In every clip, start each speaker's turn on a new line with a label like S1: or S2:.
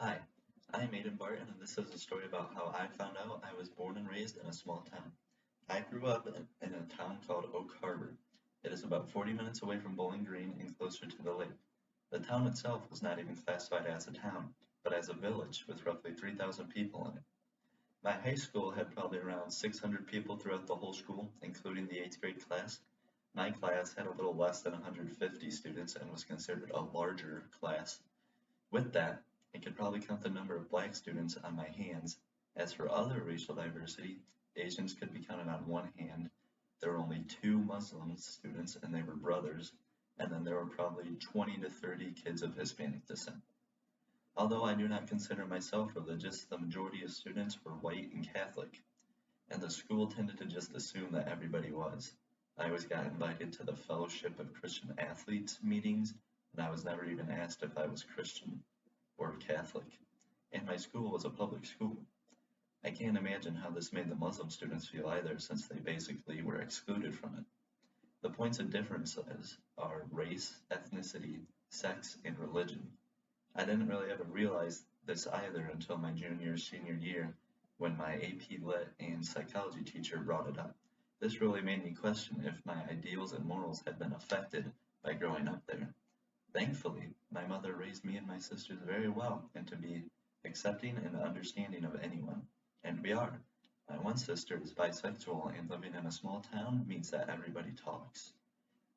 S1: Hi, I'm Aidan Barton, and this is a story about how I found out I was born and raised in a small town. I grew up in a town called Oak Harbor. It is about 40 minutes away from Bowling Green and closer to the lake. The town itself was not even classified as a town, but as a village with roughly 3,000 people in it. My high school had probably around 600 people throughout the whole school, including the 8th grade class. My class had a little less than 150 students and was considered a larger class. With that, I could probably count the number of black students on my hands. As for other racial diversity, Asians could be counted on one hand. There were only two Muslim students, and they were brothers. And then there were probably 20 to 30 kids of Hispanic descent. Although I do not consider myself religious, the majority of students were white and Catholic, and the school tended to just assume that everybody was. I always got invited to the Fellowship of Christian Athletes meetings, and I was never even asked if I was Christian or Catholic, and my school was a public school. I can't imagine how this made the Muslim students feel either, since they basically were excluded from it. The points of differences are race, ethnicity, sex, and religion. I didn't really ever realize this either until my junior senior year when my AP Lit and psychology teacher brought it up. This really made me question if my ideals and morals had been affected by growing up there. Thankfully, my mother raised me and my sisters very well and to be accepting and understanding of anyone. And we are. My one sister is bisexual, and living in a small town means that everybody talks.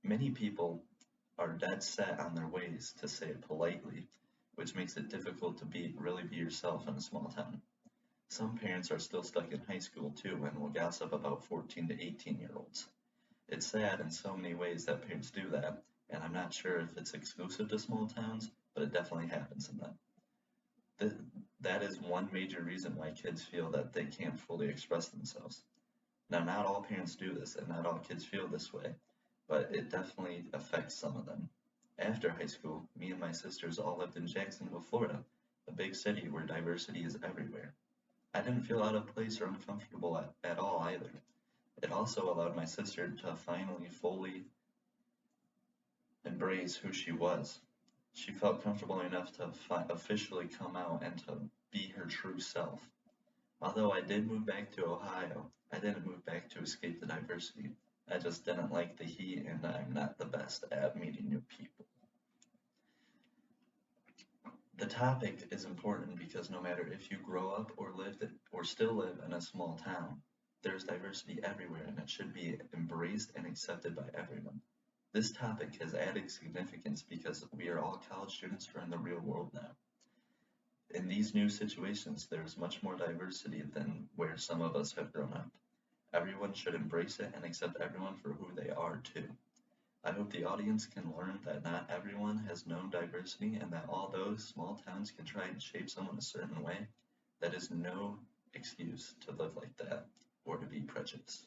S1: Many people are dead set on their ways, to say it politely, which makes it difficult to really be yourself in a small town. Some parents are still stuck in high school too and will gossip about 14 to 18-year-olds. It's sad in so many ways that parents do that, and I'm not sure if it's exclusive to small towns, but it definitely happens in them. That is one major reason why kids feel that they can't fully express themselves. Now, not all parents do this, and not all kids feel this way, but it definitely affects some of them. After high school, me and my sisters all lived in Jacksonville, Florida, a big city where diversity is everywhere. I didn't feel out of place or uncomfortable at all either. It also allowed my sister to finally fully embrace who she was. She felt comfortable enough to officially come out and to be her true self. Although I did move back to Ohio, I didn't move back to escape the diversity. I just didn't like the heat, and I'm not the best at meeting new people. The topic is important because no matter if you grow up or still live in a small town, there's diversity everywhere and it should be embraced and accepted by everyone. This topic has added significance because we are all college students who are in the real world now. In these new situations, there is much more diversity than where some of us have grown up. Everyone should embrace it and accept everyone for who they are too. I hope the audience can learn that not everyone has known diversity and that although small towns can try and shape someone a certain way, that is no excuse to live like that or to be prejudiced.